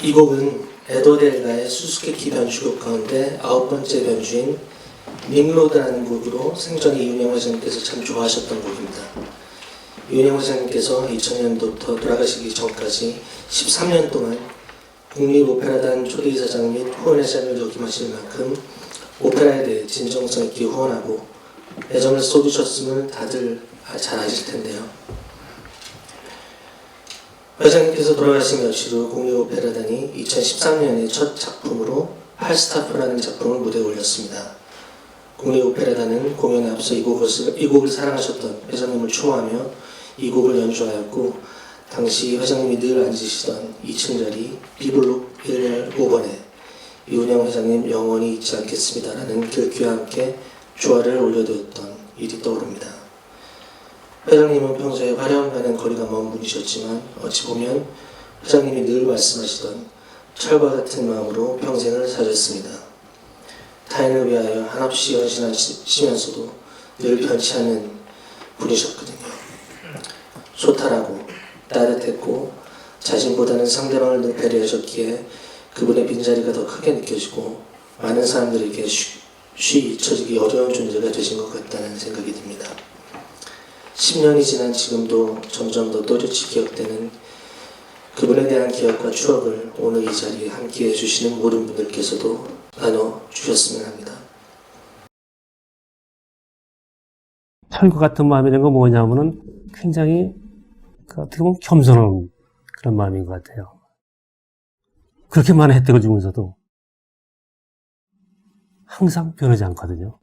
이 곡은 에드워드 엘가의 수수께끼 변주곡 가운데 9번째 변주인 닉로드라는 곡으로 생전에 이윤영 회장님께서 참 좋아하셨던 곡입니다. 이윤영 회장님께서 2000년도부터 돌아가시기 전까지 13년 동안 국립오페라단 초대이사장 및 후원회장을 역임하실 만큼 오페라에 대해 진정성 있게 후원하고 애정을 쏟으셨음을 다들 잘 아실 텐데요. 회장님께서 돌아가신 며칠 후 국립오페라단이 2013년에 첫 작품으로 팔스타프라는 작품을 무대에 올렸습니다. 국립오페라단은 공연에 앞서 이 곡을 사랑하셨던 회장님을 추모하며 이 곡을 연주하였고, 당시 회장님이 늘 앉으시던 2층 자리 비블록 105번에 이윤영 회장님 영원히 잊지 않겠습니다라는 글귀와 함께 주화를 올려두었던 일이 떠오릅니다. 회장님은 평소에 화려함과는 거리가 먼 분이셨지만 어찌 보면 회장님이 늘 말씀하시던 철과 같은 마음으로 평생을 사셨습니다. 타인을 위하여 한없이 헌신하시면서도 늘 변치 않는 분이셨거든요. 소탈하고 따뜻했고 자신보다는 상대방을 늘 배려하셨기에 그분의 빈자리가 더 크게 느껴지고 많은 사람들에게 쉬 잊혀지기 어려운 존재가 되신 것 같다는 생각이 듭니다. 10년이 지난 지금도 점점 더 또렷이 기억되는 그분에 대한 기억과 추억을 오늘 이 자리에 함께해 주시는 모든 분들께서도 나눠주셨으면 합니다. 철과 같은 마음이라는 건 뭐냐면은 굉장히 어떻게 보면 겸손한 그런 마음인 것 같아요. 그렇게 많은 혜택을 주면서도 항상 변하지 않거든요.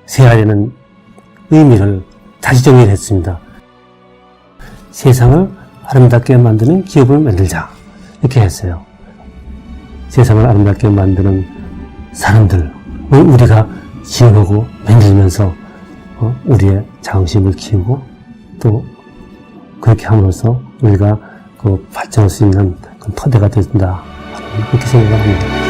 새아리는 의미를 다시 정리했습니다. 세상을 아름답게 만드는 기업을 만들자, 이렇게 했어요. 세상을 아름답게 만드는 사람들을 우리가 지원하고 만들면서 우리의 자긍심을 키우고 또 그렇게 함으로써 우리가 발전할 수 있는 터대가 된다, 그렇게 생각을 합니다.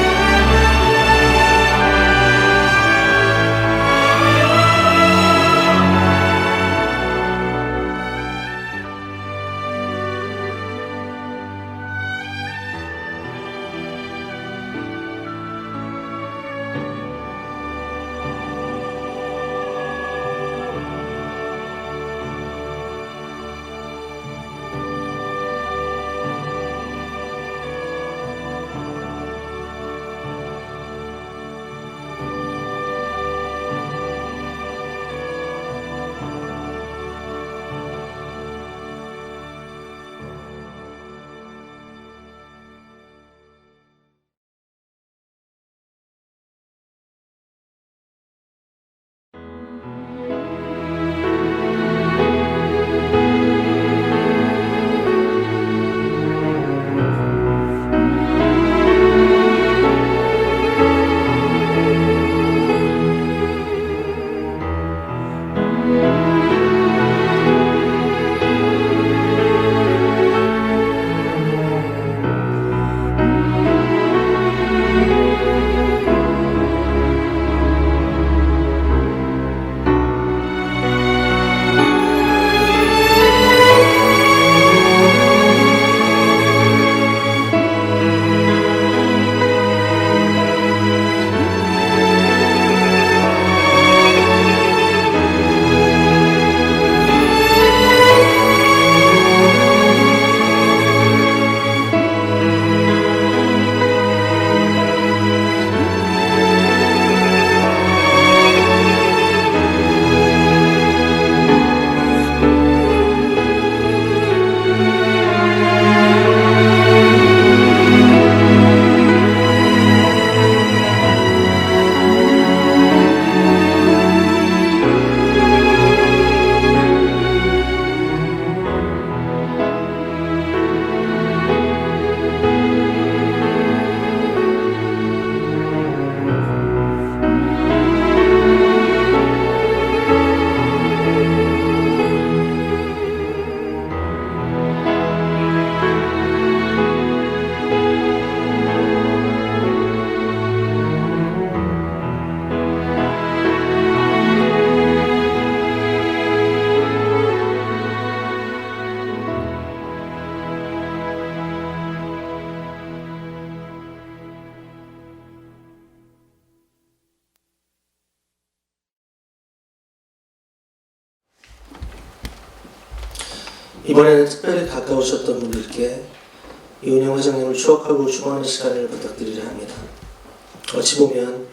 이번에는 특별히 가까우셨던 분들께 이은영 회장님을 추억하고 추모하는 시간을 부탁드리려 합니다. 어찌 보면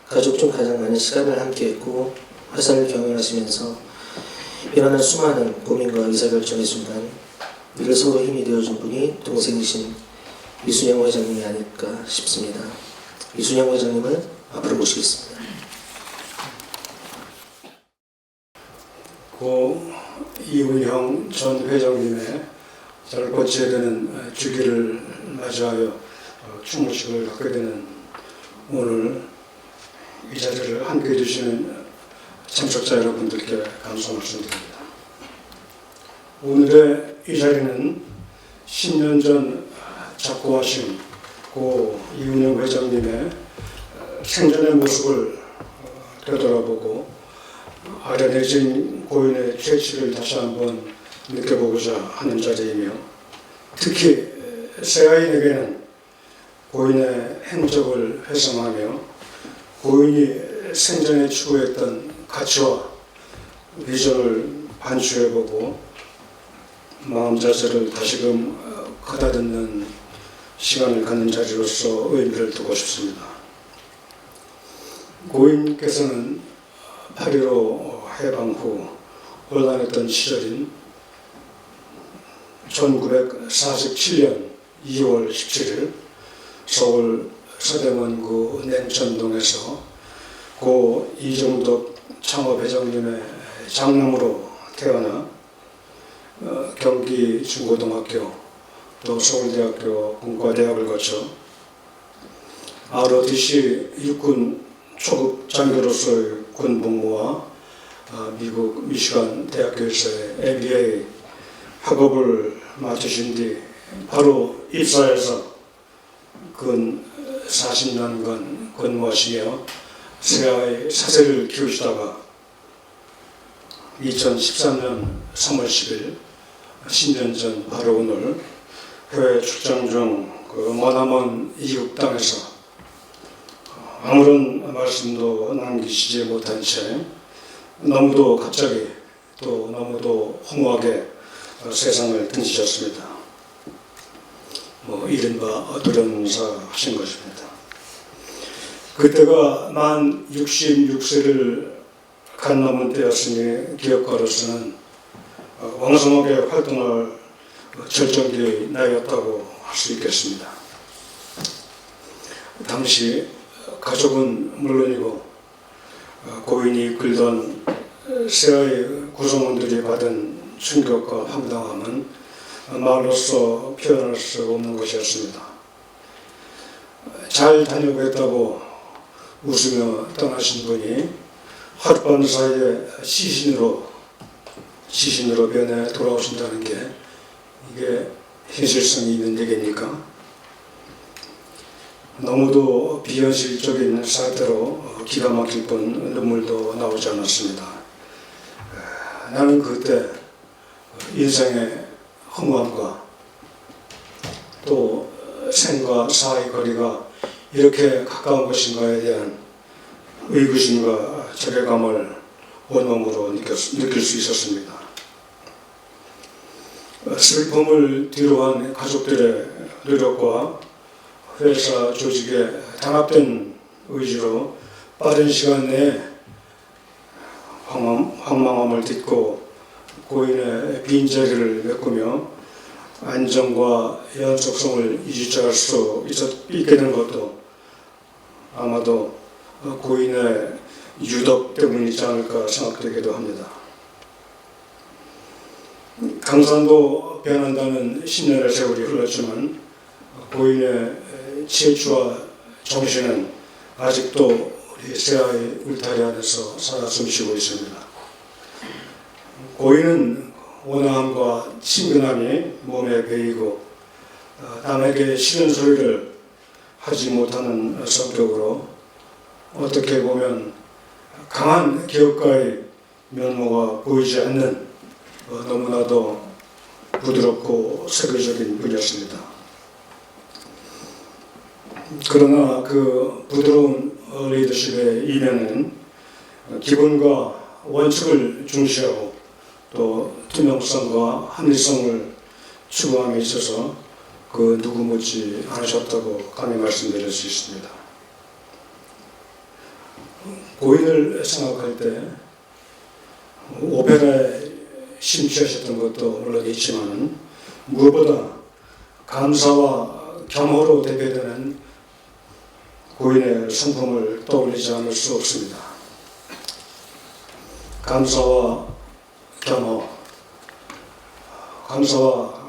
가족 중 가장 많은 시간을 함께했고 회사를 경영하시면서 일어난 수많은 고민과 의사결정의 순간 늘 서로 힘이 되어준 분이 동생이신 이순영 회장님이 아닐까 싶습니다. 이순영 회장님을 앞으로 모시겠습니다. 고 이은영 전 회장님의 잘 고쳐야 되는 주기를 맞이하여 추모식을 갖게 되는 오늘 이 자리를 함께해 주시는 참석자 여러분들께 감사 말씀드립니다. 오늘의 이 자리는 10년 전 작고하신 고 이은영 회장님의 생전의 모습을 되돌아보고 아련해진 고인의 죄치를 다시 한번 느껴보고자 하는 자리이며, 특히 새아이에게는 고인의 행적을 회상하며 고인이 생전에 추구했던 가치와 비전을 반추해보고 마음 자세를 다시금 가다듬는 시간을 갖는 자리로서 의미를 두고 싶습니다. 고인께서는 8.15 해방 후 혼란했던 시절인 1947년 2월 17일 서울 서대문구 냉천동에서 고 이종덕 창업회장님의 장남으로 태어나 경기 중고등학교 또 서울대학교 공과대학을 거쳐 ROTC 육군 초급 장교로서의 군 복무와 미국 미시간 대학교에서의 MBA 학업을 마치신 뒤 바로 입사해서 근 40년간 근무하시며 새아이 사세를 키우시다가 2013년 3월 10일 10년 전 바로 오늘 해외 출장 중 머나먼 이국 땅에서 아무런 말씀도 남기시지 못한 채 너무도 갑자기 또 너무도 허무하게 세상을 등지셨습니다. 이른바 돌연사 하신 것입니다. 그때가 만 66세를 간 넘은 때였으니 기업가로서는 왕성하게 활동할 절정기의 나이였다고 할 수 있겠습니다. 당시 가족은 물론이고 고인이 이끌던 새아이 구성원들이 받은 충격과 황당함은 말로써 표현할 수 없는 것이었습니다. 잘 다녀오겠다고 웃으며 떠나신 분이 하룻밤 사이에 시신으로 변해 돌아오신다는 게 이게 현실성이 있는 얘기입니까? 너무도 비현실적인 사태로 기가 막힐 뿐 눈물도 나오지 않았습니다. 나는 그때 인생의 허무함과 또 생과 사의 거리가 이렇게 가까운 것인가에 대한 의구심과 절레감을 온몸으로 느낄 수 있었습니다. 슬픔을 뒤로한 가족들의 노력과 회사 조직의 단합된 의지로 빠른 시간 내에 황망함을 딛고 고인의 빈자리를 메꾸며 안정과 연속성을 유지할 수 있게 된 것도 아마도 고인의 유덕 때문이지 않을까 생각되기도 합니다. 강산도 변한다는 10년의 세월이 흘렀지만 고인의 체취와 정신은 아직도 우리 새아이 울타리 안에서 살아 숨쉬고 있습니다. 고인은 온화함과 친근함이 몸에 배이고 남에게 싫은 소리를 하지 못하는 성격으로 어떻게 보면 강한 기업가의 면모가 보이지 않는 너무나도 부드럽고 세계적인 분이었습니다. 그러나 그 부드러운 리더십의 이면에는 기본과 원칙을 중시하고 또 투명성과 합리성을 추구함에 있어서 그 누구 못지 않으셨다고 감히 말씀드릴 수 있습니다. 고인을 생각할 때 오페라에 심취하셨던 것도 물론 있지만 무엇보다 감사와 겸허로 대표되는 고인의 성품을 떠올리지 않을 수 없습니다. 감사와 겸허. 감사와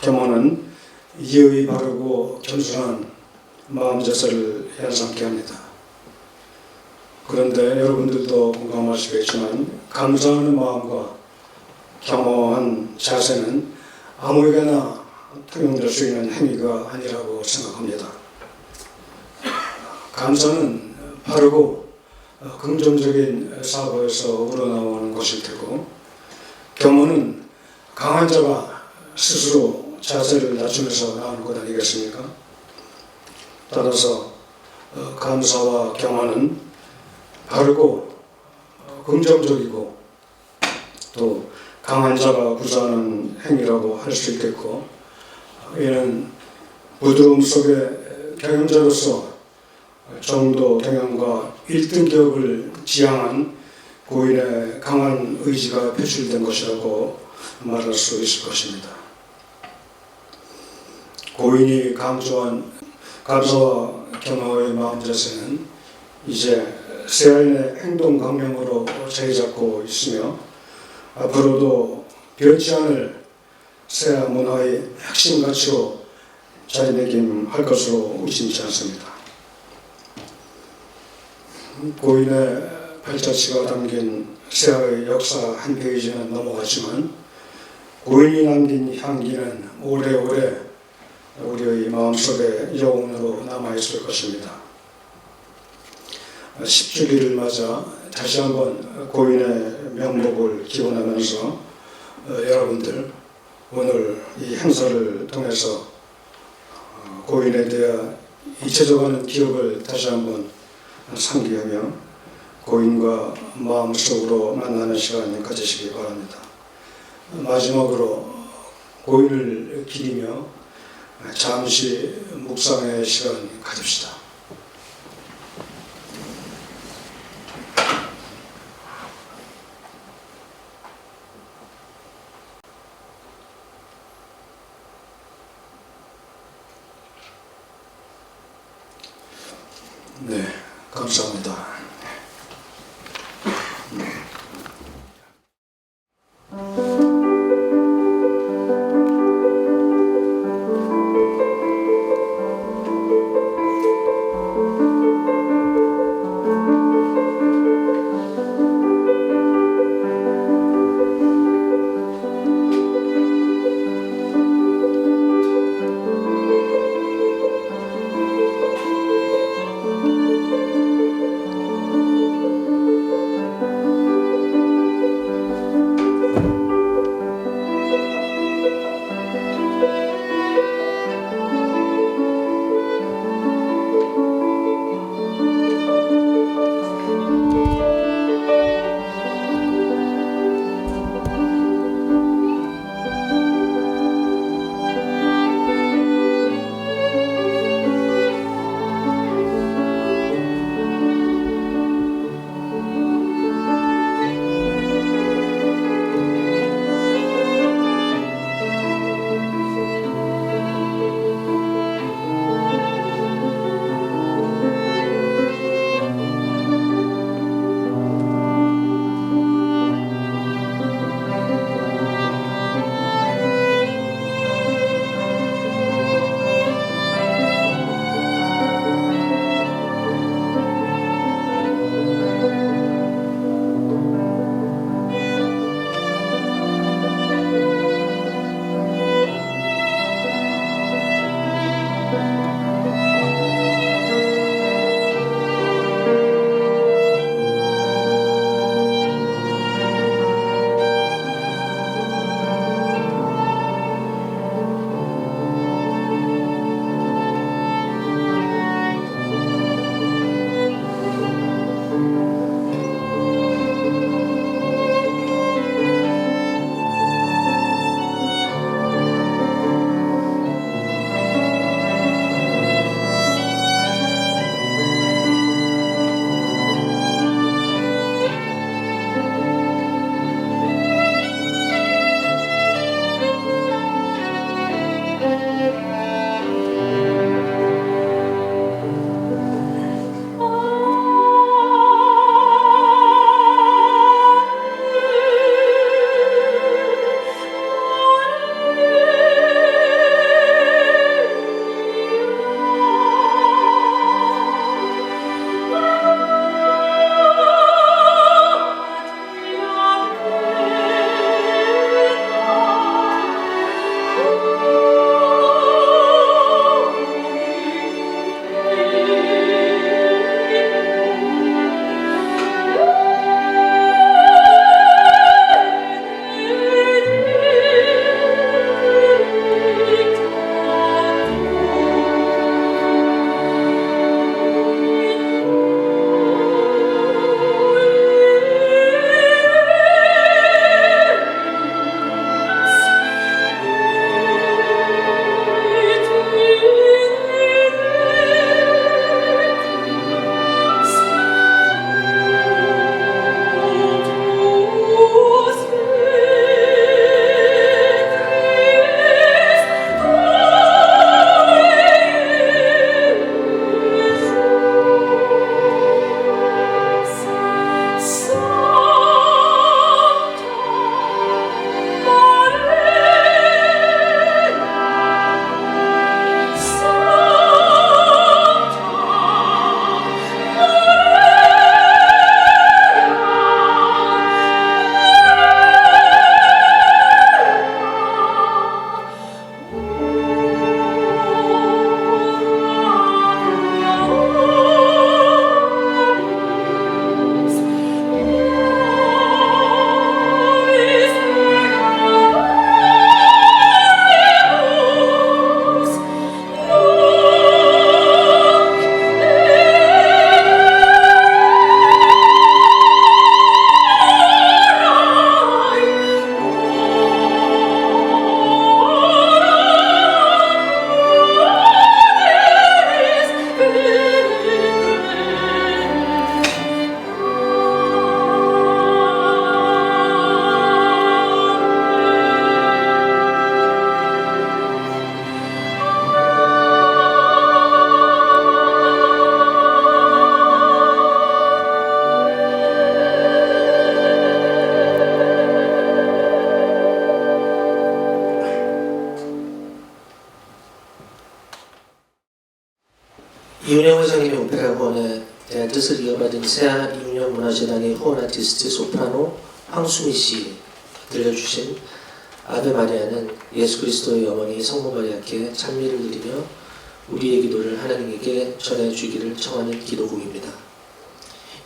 겸허는 이의 바르고 겸손한 마음 자세를 연상케 합니다. 그런데 여러분들도 공감하시겠지만 감사하는 마음과 겸허한 자세는 아무에게나 통용될 수 있는 행위가 아니라고 생각합니다. 감사는 바르고 긍정적인 사고에서 우러나오는 것일 테고, 겸허는 강한 자가 스스로 자세를 낮추면서 나오는 것 아니겠습니까? 따라서 감사와 겸허는 바르고 긍정적이고 또 강한 자가 구사하는 행위라고 할 수 있겠고, 이는 부드러움 속에 경영자로서 정도 경영과 1등격을 지향한 고인의 강한 의지가 표출된 것이라고 말할 수 있을 것입니다. 고인이 강조한 감사와 겸허의 마음 자세는 이제 세아인의 행동 강령으로 자리 잡고 있으며 앞으로도 변치 않을 세아 문화의 핵심 가치로 자리매김할 것으로 의심치 않습니다. 고인의 발자취가 담긴 세아의 역사 한 페이지는 넘어갔지만 고인이 남긴 향기는 오래오래 우리의 마음속에 여운으로 남아있을 것입니다. 10주기를 맞아 다시 한번 고인의 명복을 기원하면서 여러분들 오늘 이 행사를 통해서 고인에 대한 잊혀져가는 기억을 다시 한번 상기하며 고인과 마음속으로 만나는 시간 가지시기 바랍니다. 마지막으로 고인을 기리며 잠시 묵상의 시간 가집시다. 네, 감사합니다. 이윤영 회장님의 오페라 후원에 대한 뜻을 이어받은 세아 이윤영 문화재단의 후원 아티스트 소프라노 황수미 씨 들려주신 아베 마리아는 예수 그리스도의 어머니 성모 마리아께 찬미를 드리며 우리의 기도를 하나님에게 전해주기를 청하는 기도곡입니다.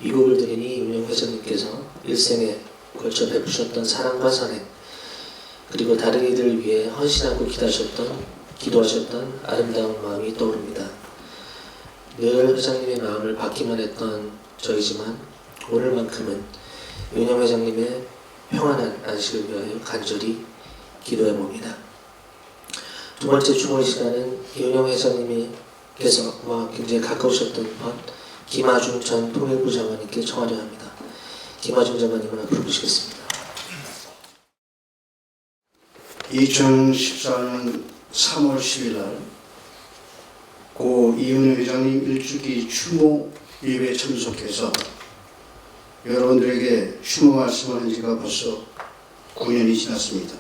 이 곡을 들으니 이윤영 회장님께서 일생에 걸쳐 베푸셨던 사랑과 선행, 그리고 다른 이들을 위해 헌신하고 기도하셨던 아름다운 마음이 떠오릅니다. 늘 회장님의 마음을 받기만 했던 저희지만 오늘만큼은 이윤영 회장님의 평안한 안식을 위하여 간절히 기도해 봅니다. 두 번째 충원 시간은 이윤영 회장님께서와 굉장히 가까우셨던 분 김아중 전 통일부 장관님께 청하려 합니다. 김아중 장관님을 앞으로 모시겠습니다. 2014년 3월 10일 날 고 이윤영 회장님 일주기 추모 예배에 참석해서 여러분들에게 추모 말씀을 한 지가 벌써 9년이 지났습니다.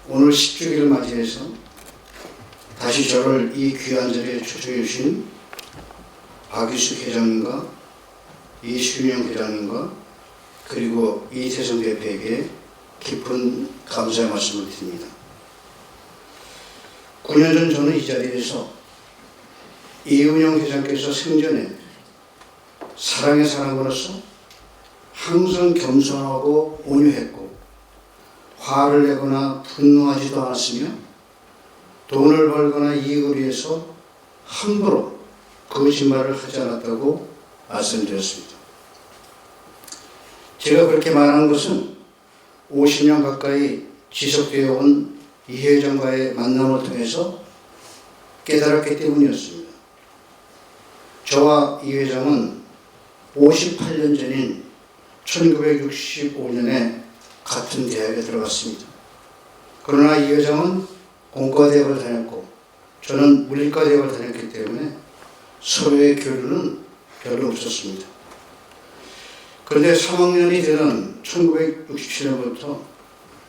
오늘 10주기를 맞이해서 다시 저를 이 귀한 자리에 초청해 주신 박유숙 회장님과 이순영 회장님과 그리고 이태성 대표에게 깊은 감사의 말씀을 드립니다. 9년 전 저는 이 자리에서 이윤영 회장께서 생전에 사랑의 사람으로서 항상 겸손하고 온유했고 화를 내거나 분노하지도 않았으며 돈을 벌거나 이익을 위해서 함부로 거짓말을 하지 않았다고 말씀드렸습니다. 제가 그렇게 말하는 것은 50년 가까이 지속되어 온 이 회장과의 만남을 통해서 깨달았기 때문이었습니다. 저와 이 회장은 58년 전인 1965년에 같은 대학에 들어갔습니다. 그러나 이 회장은 공과대학을 다녔고 저는 물리과대학을 다녔기 때문에 서로의 교류는 별로 없었습니다. 그런데 3학년이 되는 1967년부터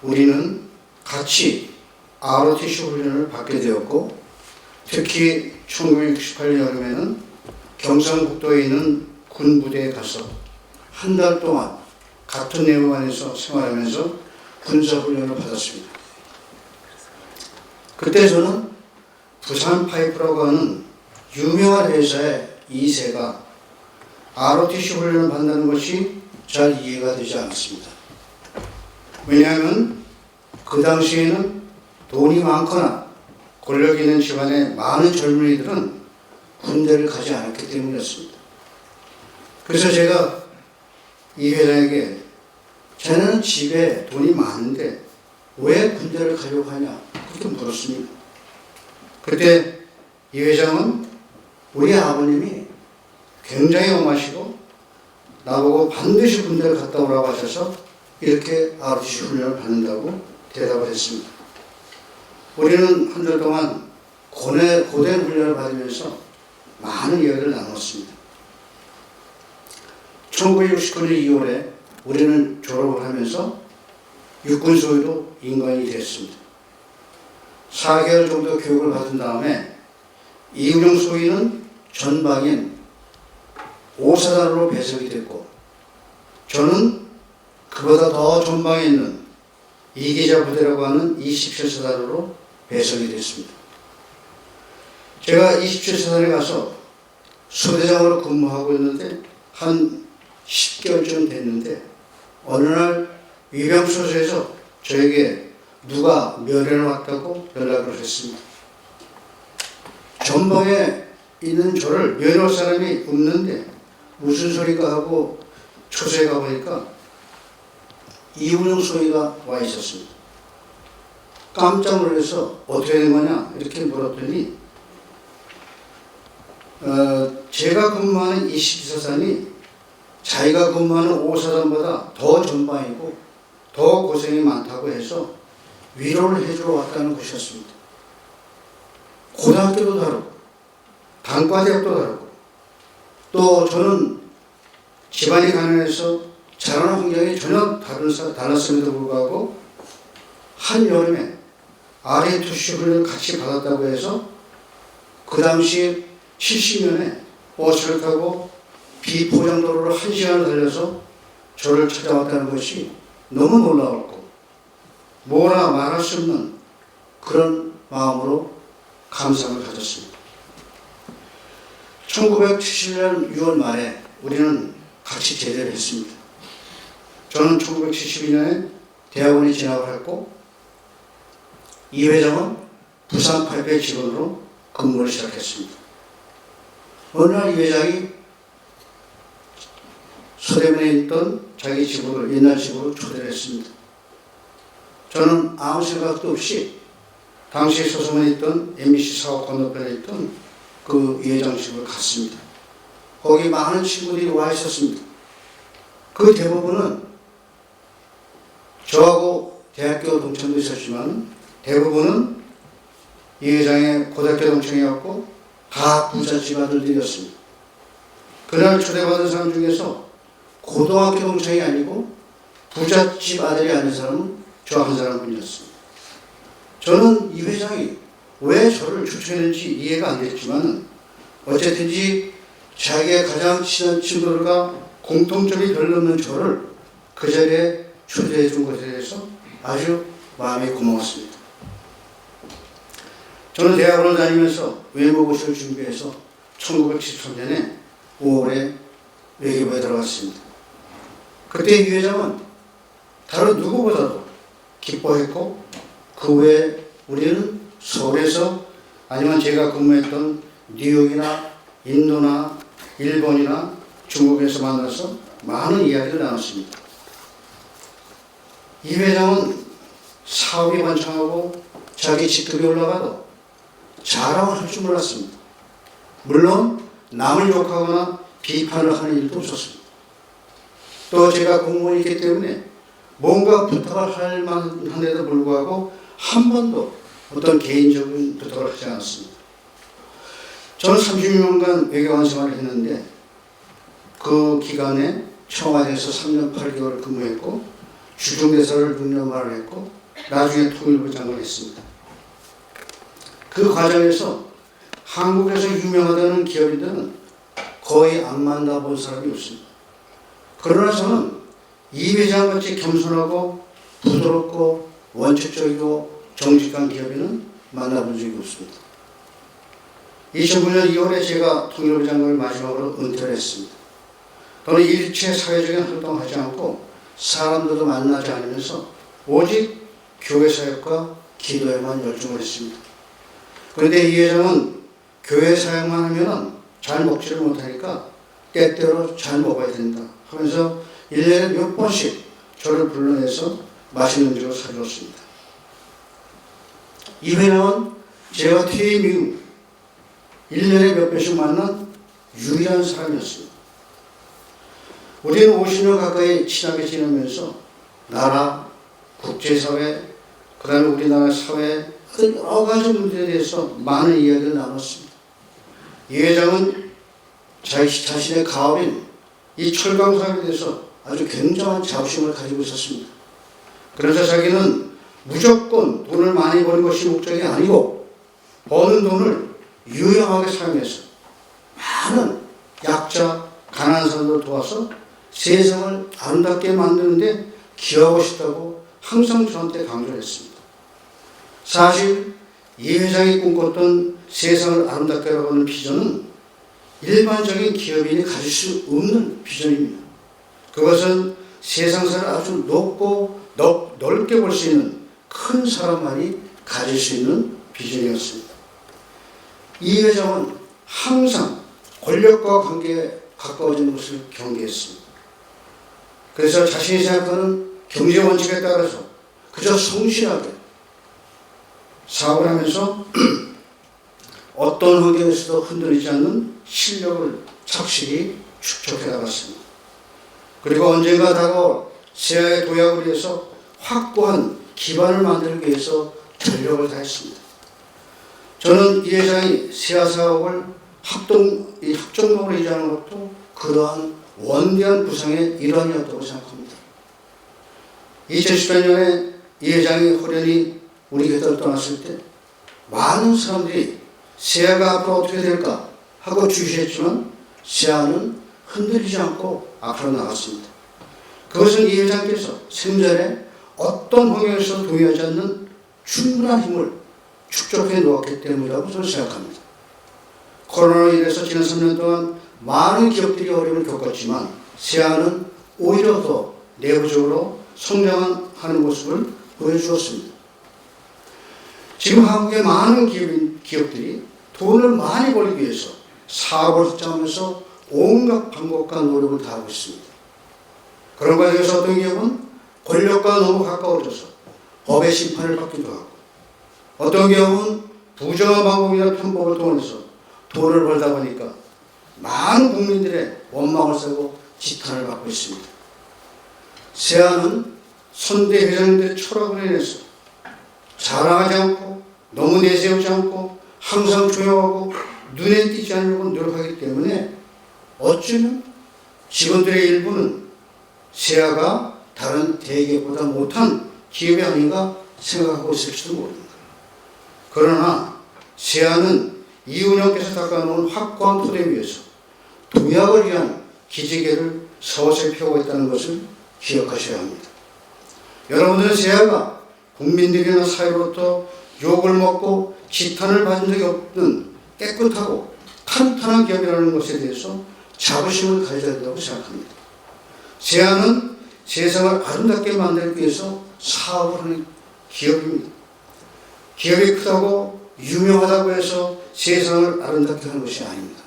우리는 같이 ROTC 훈련을 받게 되었고 특히 1968년 여름에는 경상북도에 있는 군부대에 가서 한 달 동안 같은 내무관에서 생활하면서 군사훈련을 받았습니다. 그때 저는 부산 파이프라고 하는 유명한 회사의 2세가 ROTC 훈련을 받는다는 것이 잘 이해가 되지 않았습니다. 왜냐하면 그 당시에는 돈이 많거나 권력 있는 집안의 많은 젊은이들은 군대를 가지 않았기 때문이었습니다. 그래서 제가 이 회장에게 자네는 집에 돈이 많은데 왜 군대를 가려고 하냐 그렇게 물었습니다. 그때 이 회장은 우리 아버님이 굉장히 엄하시고 나보고 반드시 군대를 갔다 오라고 하셔서 이렇게 ROTC 훈련을 받는다고 대답을 했습니다. 우리는 한 달 동안 고된 훈련을 받으면서 많은 이야기를 나눴습니다. 1969년 2월에 우리는 졸업을 하면서 육군소위로 인관이 됐습니다. 4개월 정도 교육을 받은 다음에 이윤영 소위는 전방인 5사단으로 배속이 됐고 저는 그보다 더 전방에 있는 이기자 부대라고 하는 27사단으로 배속이 됐습니다. 제가 27사단에 가서 소대장으로 근무하고 있는데 한 10개월쯤 됐는데 어느 날 위병소에서 저에게 누가 면회를 왔다고 연락을 했습니다. 전방에 있는 저를 면회 올 사람이 없는데 무슨 소리가 하고 초소에 가보니까 이윤영 소위가 와 있었습니다. 깜짝 놀라서 어떻게 된 거냐 이렇게 물었더니 제가 근무하는 22사단이 자기가 근무하는 5사단보다 더 전방이고 더 고생이 많다고 해서 위로를 해주러 왔다는 것이었습니다. 고등학교도 다르고 단과대학도 다르고 또 저는 집안이 가난해서 자라는 환경이 전혀 달랐음에도 불구하고 한여름에 ROTC 훈련을 같이 받았다고 해서 그 당시 70년에 버스를 타고 비포장도로를 1시간을 달려서 저를 찾아왔다는 것이 너무 놀라웠고 뭐라 말할 수 없는 그런 마음으로 감상을 가졌습니다. 1970년 6월 말에 우리는 같이 제대를 했습니다. 저는 1972년에 대학원에 진학을 했고 이 회장은 부산 8배 직원으로 근무를 시작했습니다. 어느 날 이 회장이 서대문에 있던 자기 집으로 옛날 집으로 초대를 했습니다. 저는 아무 생각도 없이 당시 소소문에 있던 MBC 사옥 건너편에 있던 그 이 회장 집을 갔습니다. 거기 많은 친구들이 와 있었습니다. 그 대부분은 저하고 대학교 동창도 있었지만 대부분은 이 회장의 고등학교 동창이었고 다 부잣집 아들들이었습니다. 그날 초대받은 사람 중에서 고등학교 동창이 아니고 부잣집 아들이 아닌 사람은 저 한 사람뿐이었습니다. 저는 이 회장이 왜 저를 추천했는지 이해가 안 됐지만 어쨌든지 자기의 가장 친한 친구들과 공통점이 별로 없는 저를 그 자리에 초대해 준 것에 대해서 아주 마음이 고마웠습니다. 저는 대학원을 다니면서 외모고시를 준비해서 1973년에 5월에 외교부에 들어갔습니다. 그때 이 회장은 다른 누구보다도 기뻐했고 그 후에 우리는 서울에서 아니면 제가 근무했던 뉴욕이나 인도나 일본이나 중국에서 만나서 많은 이야기를 나눴습니다. 이 회장은 사업이 번창하고 자기 직급이 올라가도 자랑을 할 줄 몰랐습니다. 물론 남을 욕하거나 비판을 하는 일도 없었습니다. 또 제가 공무원이기 때문에 뭔가 부탁을 할 만한데도 불구하고 한 번도 어떤 개인적인 부탁을 하지 않았습니다. 저는 30년간 외교관 생활을 했는데 그 기간에 청와대에서 3년 8개월을 근무했고 주중대사를 6년 말을 했고 나중에 통일부 장관을 했습니다. 그 과정에서 한국에서 유명하다는 기업인들은 거의 안 만나본 사람이 없습니다. 그러나 저는 이 회장같이 겸손하고 부드럽고 원칙적이고 정직한 기업인은 만나본 적이 없습니다. 2009년 2월에 제가 통일부 장관을 마지막으로 은퇴를 했습니다. 저는 일체 사회적인 활동을 하지 않고 사람들도 만나지 않으면서 오직 교회 사역과 기도에만 열중을 했습니다. 그런데 이 회장은 교회 사역만 하면 잘 먹지를 못하니까 때때로 잘 먹어야 된다 하면서 1년에 몇 번씩 저를 불러내서 맛있는 음식을 사주었습니다. 이 회장은 제가 퇴임 이후 1년에 몇 번씩 만난 유일한 사람이었습니다. 우리는 50년 가까이 친하게 지내면서 나라, 국제사회, 그 다음에 우리나라 사회 여러 가지 문제에 대해서 많은 이야기를 나눴습니다. 이 회장은 자신의 가업인 이 철강 사업에 대해서 아주 굉장한 자부심을 가지고 있었습니다. 그래서 자기는 무조건 돈을 많이 버는 것이 목적이 아니고 버는 돈을 유용하게 사용해서 많은 약자, 가난한 사람들을 도와서 세상을 아름답게 만드는데 기여하고 싶다고 항상 저한테 강조를 했습니다. 사실 이 회장이 꿈꿨던 세상을 아름답게 하는 비전은 일반적인 기업인이 가질 수 없는 비전입니다. 그것은 세상사를 아주 높고 넓게 볼 수 있는 큰 사람만이 가질 수 있는 비전이었습니다. 이 회장은 항상 권력과 관계에 가까워지는 것을 경계했습니다. 그래서 자신이 생각하는 경제 원칙에 따라서 그저 성실하게 사업을 하면서 어떤 환경에서도 흔들리지 않는 실력을 착실히 축적해 나갔습니다. 그리고 언젠가 다가올 새해의 도약을 위해서 확고한 기반을 만들기 위해서 전력을 다했습니다. 저는 이 회장이 새하 사업을 합정동으로 이전하는 것도 그러한 원대한 구상의 일환이었다고 생각합니다. 2018년에 이 회장이 호련히 우리 곁을 떠났을 때 많은 사람들이 새해가 앞으로 어떻게 될까 하고 주시했지만 세아는 흔들리지 않고 앞으로 나갔습니다. 그것은 이 회장께서 생전에 어떤 환경에서도 동의하지 않는 충분한 힘을 축적해 놓았기 때문이라고 저는 생각합니다. 코로나로 인해서 지난 3년 동안 많은 기업들이 어려움을 겪었지만 세아는 오히려 더 내부적으로 성장하는 모습을 보여주었습니다. 지금 한국의 많은 기업들이 돈을 많이 벌기 위해서 사업을 확장하면서 온갖 방법과 노력을 다하고 있습니다. 그런 과정에서 어떤 기업은 권력과 너무 가까워져서 법의 심판을 받기도 하고, 어떤 기업은 부정한 방법이나 편법을 통해서 돈을 벌다 보니까 많은 국민들의 원망을 사고 지탄을 받고 있습니다. 세아는 선대 회장님들의 철학으로 인해서 자랑하지 않고 너무 내세우지 않고 항상 조용하고 눈에 띄지 않으려고 노력하기 때문에 어쩌면 직원들의 일부는 세아가 다른 대기업보다 못한 기업이 아닌가 생각하고 있을지도 모릅니다. 그러나 세아는 이운영께서 닦아놓은 확고한 토대 위에서 도약을 위한 기지개를 서서히 펴고 있다는 것을 기억하셔야 합니다. 여러분들은 세아가 국민들이나 사회로부터 욕을 먹고 지탄을 받은 적이 없는 깨끗하고 탄탄한 기업이라는 것에 대해서 자부심을 가져야 된다고 생각합니다. 세아는 세상을 아름답게 만들기 위해서 사업을 하는 기업입니다. 기업이 크다고 유명하다고 해서 세상을 아름답게 하는 것이 아닙니다.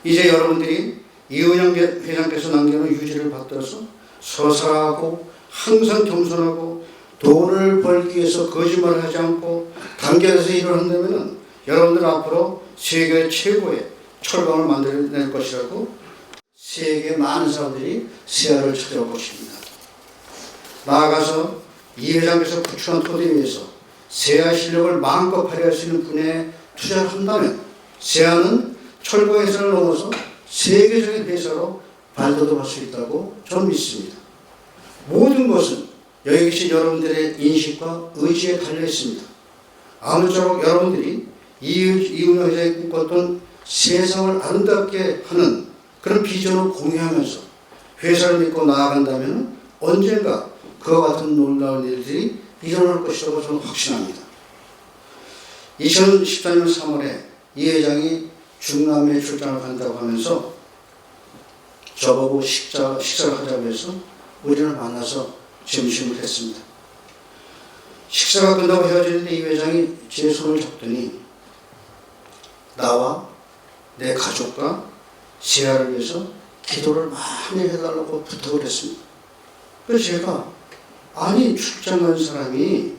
이제 여러분들이 이은영 회장께서 남겨놓은 유지를 받들어서 서사하고 항상 겸손하고 돈을 벌기 위해서 거짓말을 하지 않고 단결해서 일을 한다면 여러분들 앞으로 세계 최고의 철강을 만들어낼 것이라고 세계 많은 사람들이 세아를 찾아올 것입니다. 나아가서 이 회장께서 구축한 토대 위에서 세아 실력을 마음껏 발휘할 수 있는 분야에 투자를 한다면 세아는 철거 회사를 넘어서 세계적인 회사로 발돋움할 수 있다고 저는 믿습니다. 모든 것은 여기 계신 여러분들의 인식과 의지에 달려 있습니다. 아무쪼록 여러분들이 이은영 회장이 꿈꿨던 세상을 아름답게 하는 그런 비전을 공유하면서 회사를 믿고 나아간다면 언젠가 그와 같은 놀라운 일들이 일어날 것이라고 저는 확신합니다. 2014년 3월에 이 회장이 중남미에 출장을 간다고 하면서 저보고 식사를 하자고 해서 우리를 만나서 점심을 했습니다. 식사가 끝나고 헤어지는데 이 회장이 제 손을 잡더니 나와 내 가족과 세아를 위해서 기도를 많이 해달라고 부탁을 했습니다. 그래서 제가 아니 출장 간 사람이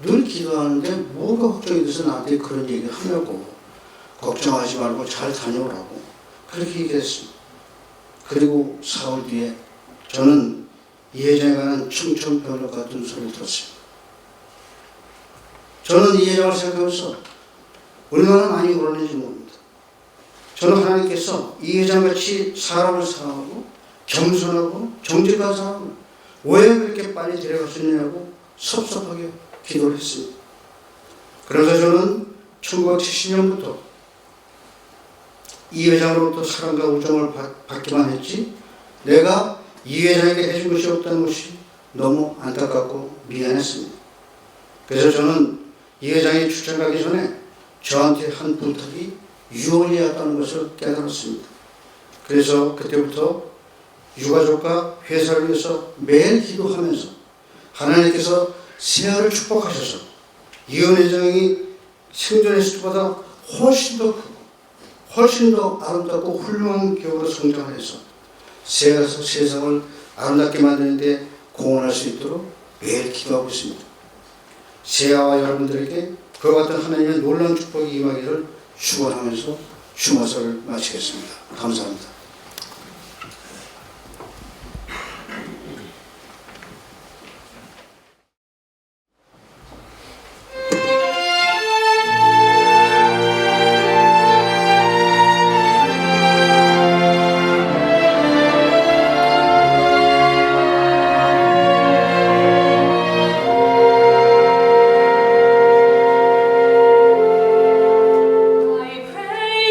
늘 기도하는데 뭐가 걱정이 돼서 나한테 그런 얘기를 하냐고, 걱정하지 말고 잘 다녀오라고 그렇게 얘기했습니다. 그리고 4월 뒤에 저는 이 회장에 관한 충청병력 같은 소리를 들었습니다. 저는 이 회장을 생각하면서 얼마나 많이 울었는지 모릅니다. 저는 하나님께서 이 회장같이 사람을 사랑하고 겸손하고 정직한 사람을 왜 그렇게 빨리 데려가셨냐고 섭섭하게 기도를 했습니다. 그래서 저는 1970년부터 이 회장으로부터 사랑과 우정을 받기만 했지 내가 이 회장에게 해준 것이 없다는 것이 너무 안타깝고 미안했습니다. 그래서 저는 이 회장이 출장 가기 전에 저한테 한 부탁이 유언이었다는 것을 깨달았습니다. 그래서 그때부터 유가족과 회사를 위해서 매일 기도하면서 하나님께서 세아를 축복하셔서 이은 회장이 생전했을 때보다 훨씬 더 크고 훨씬 더 아름답고 훌륭한 기업으로 성장을 해서 세상을 아름답게 만드는데 공헌할 수 있도록 매일 기도하고 있습니다. 세아와 여러분들에게 그와 같은 하나님의 놀라운 축복이 임하기를 축원하면서 주마서를 마치겠습니다. 감사합니다. I pray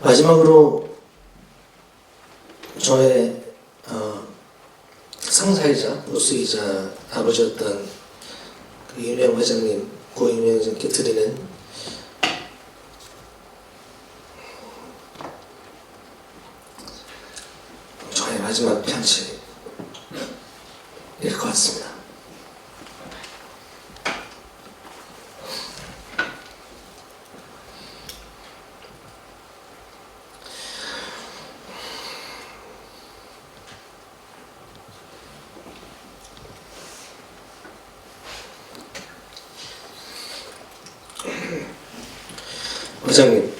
마지막으로 저의 상사이자 보스이자 아버지였던 그 이명 회장님, 고 이명 회장님께 드리는 저의 마지막 편지일 것 같습니다. 회장님,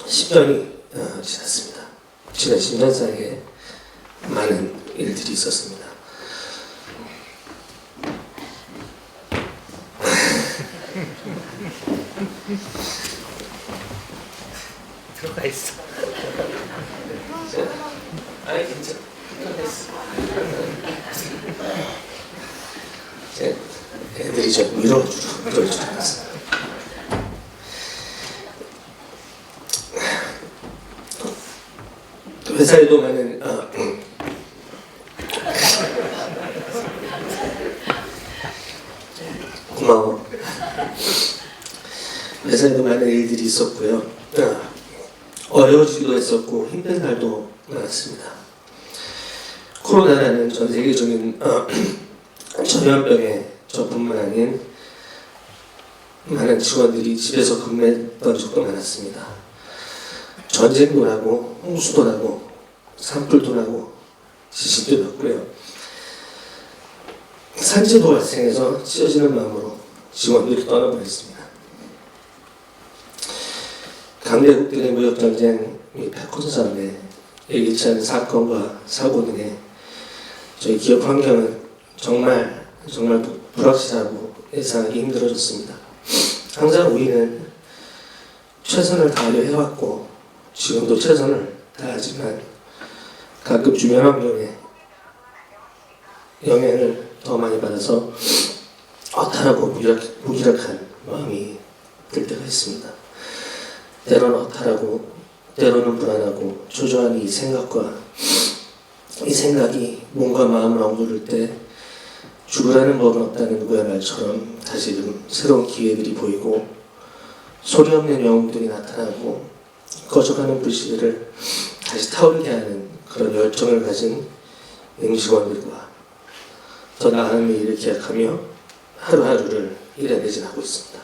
10년이 지났습니다. 지난 10년 사이에 많은 일들이 있었습니다. 들어가 있어. 아니 괜찮아. 애들이 좀 밀어주러 갔어요. 회사에도 많은 고마워. 회사에도 많은 일들이 있었고요. 어려워지기도 했었고 힘든 날도 많았습니다. 코로나라는 전 세계적인 전염병에 저뿐만 아닌 많은 직원들이 집에서 근무했던 적도 많았습니다. 전쟁도 나고 홍수도 나고 산불도 나고 지진도 났고요. 산재도 발생해서 찢어지는 마음으로 직원들이 떠나버렸습니다. 강대국들의 무역전쟁, 패권싸움에 예기치 않은 사건과 사고 등의 저희 기업 환경은 정말 불확실하고 예상하기 힘들어졌습니다. 항상 우리는 최선을 다하려 해왔고 지금도 최선을 다하지만 가끔 주변 환경에 영향을 더 많이 받아서 허탈하고 무기력한 마음이 들 때가 있습니다. 때로는 허탈하고 때로는 불안하고 초조한 이 생각이 몸과 마음을 억누를 때 죽으라는 법은 없다는 누구의 말처럼 다시금 새로운 기회들이 보이고 소리 없는 영웅들이 나타나고 꺼져가는 불씨를 다시 타오르게 하는 그런 열정을 가진 임직원들과 더 나은 일을 기약하며 하루하루를 일에 매진하고 있습니다.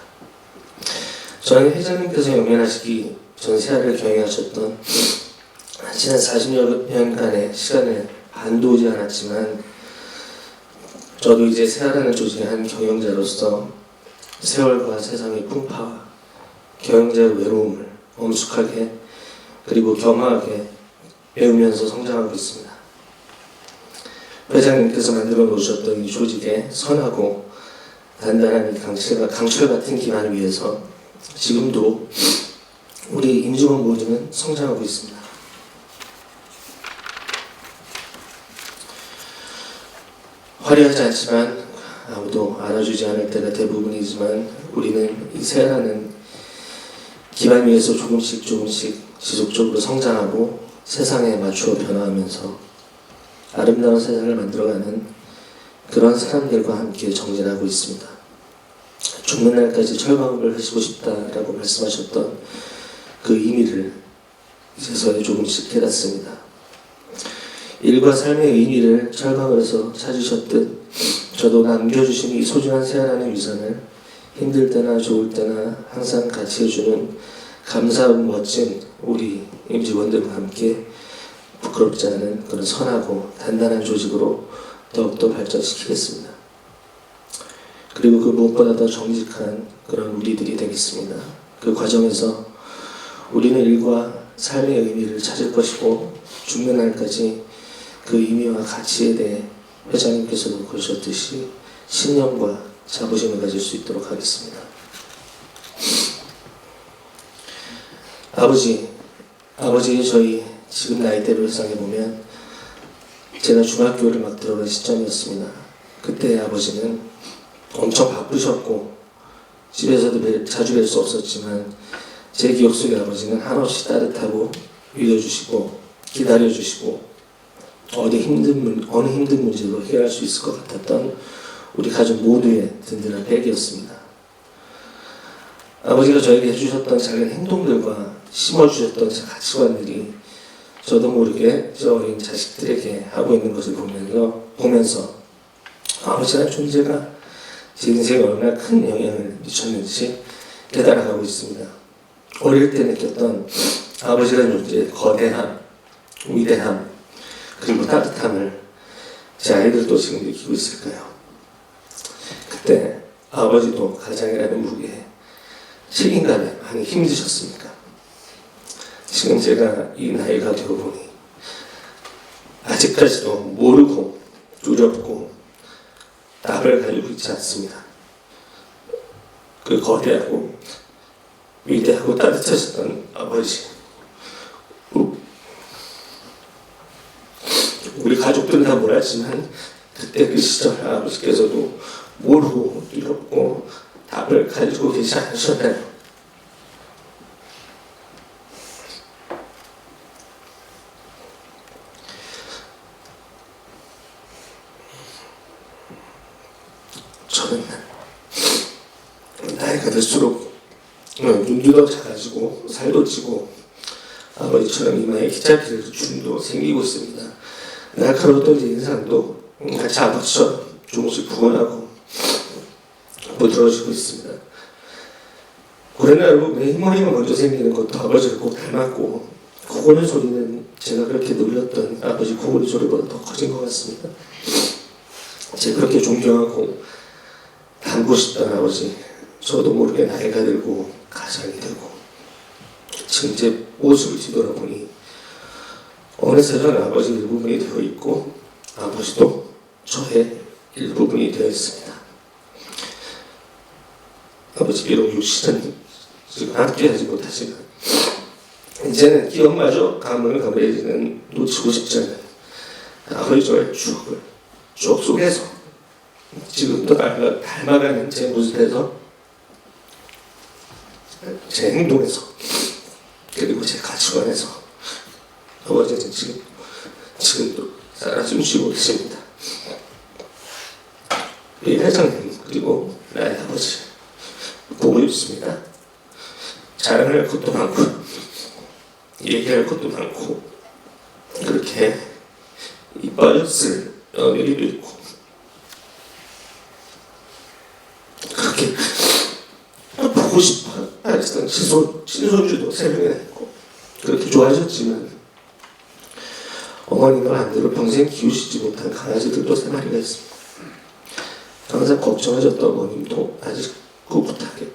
저는 회장님께서 영면하시기 전 세아를 경영하셨던 지난 40여 년간의 시간을 반도 오지 않았지만 저도 이제 세아라는 조직의 한 경영자로서 세월과 세상의 풍파와 경영자의 외로움을 엄숙하게 그리고 겸허하게 배우면서 성장하고 있습니다. 회장님께서 만들어 놓으셨던 이 조직의 선하고 단단한 이 강철 같은 기반을 위해서 지금도 우리 임직원 모두는 성장하고 있습니다. 화려하지 않지만 아무도 알아주지 않을 때가 대부분이지만 우리는 이 세아라는 기반 위에서 조금씩 지속적으로 성장하고 세상에 맞추어 변화하면서 아름다운 세상을 만들어가는 그런 사람들과 함께 정진하고 있습니다. 죽는 날까지 철광을 하시고 싶다라고 말씀하셨던 그 의미를 이제서야 조금씩 깨닫습니다. 일과 삶의 의미를 철광으로서 찾으셨듯 저도 남겨주신 이 소중한 세아라는 위선을 힘들 때나 좋을 때나 항상 같이 해주는 감사하고 멋진 우리 임직원들과 함께 부끄럽지 않은 그런 선하고 단단한 조직으로 더욱더 발전시키겠습니다. 그리고 그 무엇보다 더 정직한 그런 우리들이 되겠습니다. 그 과정에서 우리는 일과 삶의 의미를 찾을 것이고 죽는 날까지 그 의미와 가치에 대해 회장님께서도 그러셨듯이 신념과 자부심을 가질 수 있도록 하겠습니다. 아버지의 저희 지금 나이대로 회상해보면 제가 중학교를 막 들어간 시점이었습니다. 그때 아버지는 엄청 바쁘셨고 집에서도 자주 뵐 수 없었지만 제 기억 속에 아버지는 한없이 따뜻하고 믿어주시고 기다려주시고 어느 힘든 문제도 해결할 수 있을 것 같았던 우리 가족 모두의 든든한 백이었습니다. 아버지가 저에게 해주셨던 작은 행동들과 심어주셨던 가치관들이 저도 모르게 저 어린 자식들에게 하고 있는 것을 보면서 아버지라는 존재가 제 인생에 얼마나 큰 영향을 미쳤는지 깨달아가고 있습니다. 어릴 때 느꼈던 아버지라는 존재의 거대함, 위대함, 그리고 따뜻함을 제 아이들도 지금 느끼고 있을까요? 그때 아버지도 가장이라는 무게에 책임감에 많이 힘드셨습니까? 지금 제가 이 나이가 되어보니 아직까지도 모르고 두렵고 답을 가지고 있지 않습니다. 그 거대하고 위대하고 따뜻하셨던 아버지, 우리 가족들은 다 몰랐지만 그때 그 시절 아버지께서도 모르고 두렵고 답을 가지고 계시지 않으셨나요? 저는 나이가 들수록 눈도 더 작아지고 살도 찌고 아버지처럼 이마에 기차기를 주름도 생기고 있습니다. 날카로웠던 제 인상도 같이 아버지처럼 조금씩 부건하고 부드러워지고 있습니다. 고래나루 부분에 흰머리가 먼저 생기는 것도 아버지를 꼭 닮았고, 코고는 소리는 제가 그렇게 놀렸던 아버지 코고리 소리보다 더 커진 것 같습니다. 제가 그렇게 존경하고 닮고 싶던 아버지, 저도 모르게 나이가 들고 가장이 되고 지금 제 모습을 뒤돌아보니 어느새 저는 아버지 일부분이 되어 있고 아버지도 저의 일부분이 되어 있습니다. 아버지 비록 60년 지금 함께하지 못하지만 이제는 기억마저 가물가물해지는 놓치고 싶지 않은 아버지 저의 추억을 추억 속에서 지금도 닮아가는 제 모습에서 제 행동에서 그리고 제 가치관에서 아버지는 지금도 살아 숨쉬고 계십니다. 이 회장님 그리고 나의 아버지 보고 있습니다. 자랑할 것도 많고 얘기할 것도 많고 그렇게 이뻐졌을 며느리도 있고 그렇게 보고 싶어 하였던 친손주도 3명이나 있고 그렇게 좋아하셨지만 어머니가 반대로 평생 키우시지 못한 강아지들도 3마리가 있습니다. 항상 걱정하셨던 어머님도 아직 꿋꿋하게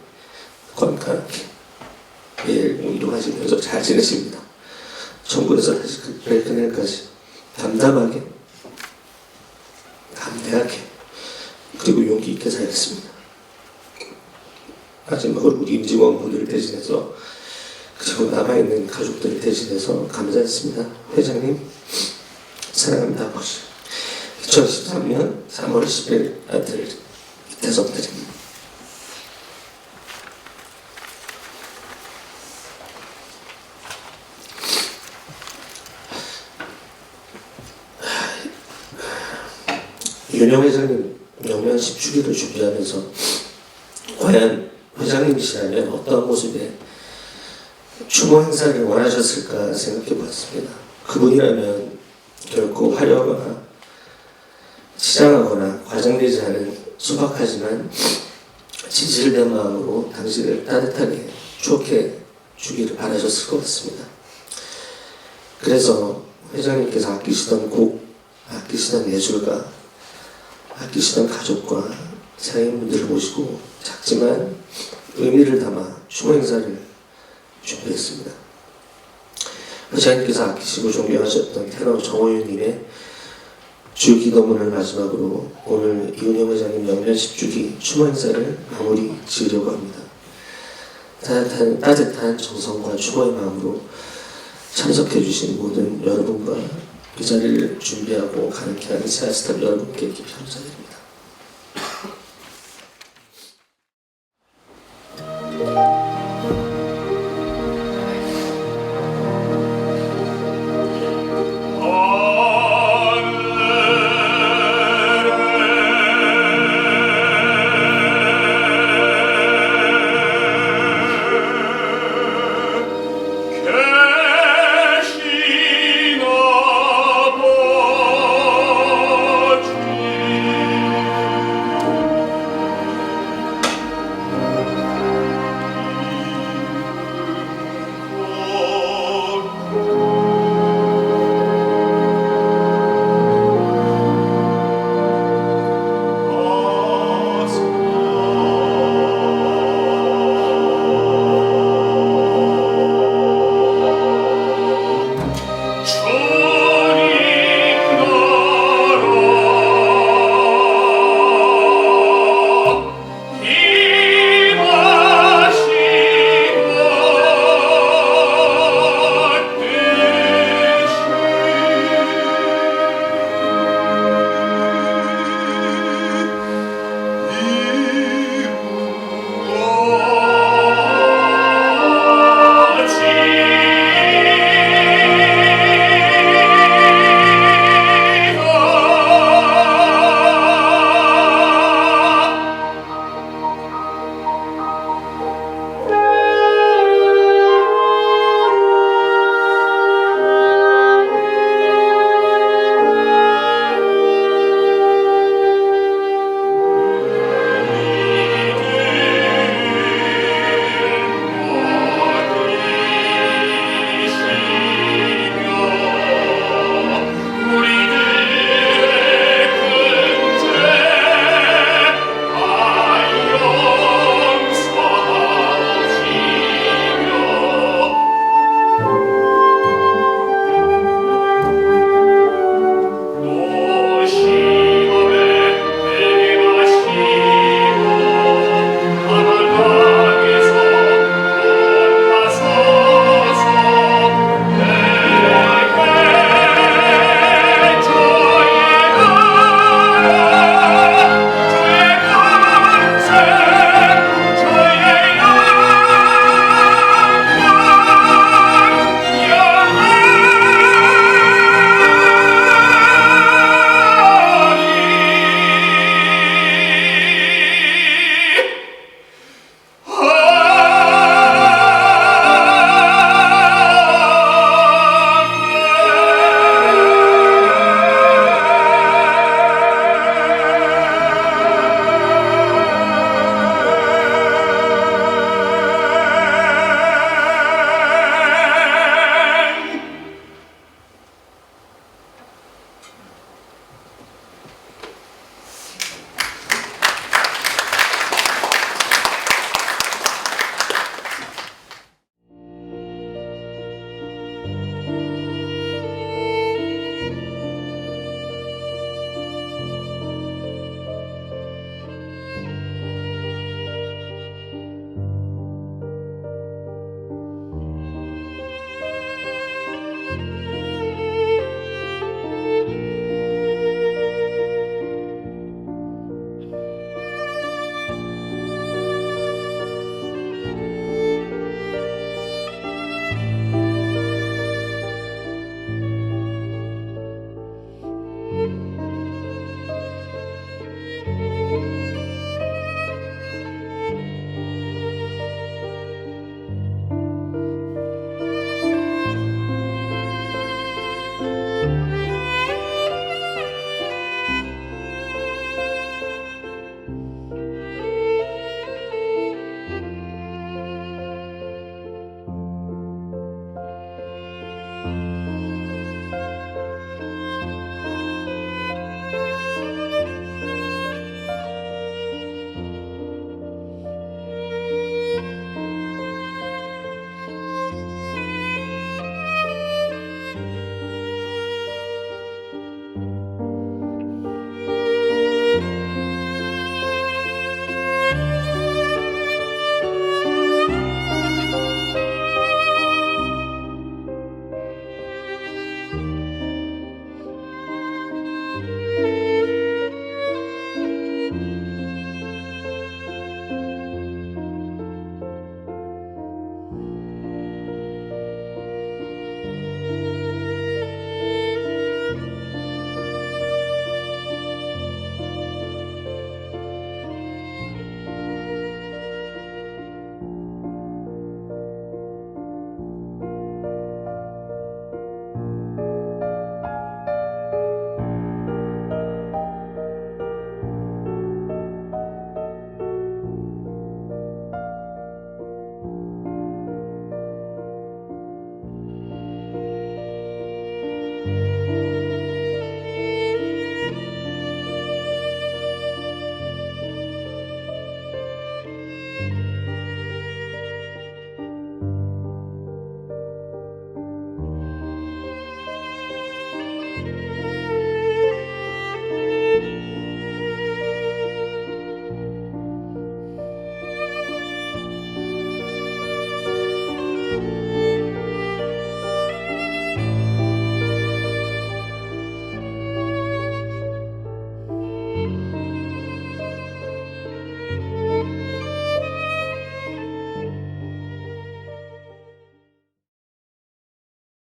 건강하게 매일 운동하시면서 잘 지내십니다. 정부에서 다시 그날까지 담담하게 담대하게 그리고 용기 있게 살겠습니다. 마지막으로 우리 임직원분들을 대신해서 그리고 남아있는 가족들을 대신해서 감사했습니다. 회장님 사랑합니다 아버지. 2013년 3월 10일 아들 이태석 드립니다. 윤영 회장님 명면 10주기를 준비하면서 과연 회장님이시라면 어떤 모습의 추모 행사를 원하셨을까 생각해 보았습니다. 그분이라면 결코 화려하거나 치장하거나 과장되지 않은 소박하지만 진실된 마음으로 당신을 따뜻하게 추억해 주기를 바라셨을 것 같습니다. 그래서 회장님께서 아끼시던 곡, 아끼시던 예술가, 아끼시던 가족과 사회인분들을 모시고 작지만 의미를 담아 추모 행사를 준비했습니다. 회장님께서 아끼시고 존경하셨던 테너 정호윤님의 주기도문을 마지막으로 오늘 이은영 회장님 명면 10주기 추모 행사를 마무리 지으려고 합니다. 따뜻한 정성과 추모의 마음으로 참석해 주신 모든 여러분과 이 자리를 준비하고 가능케 한 시아스탑 여러분께 깊이 감사드립니다.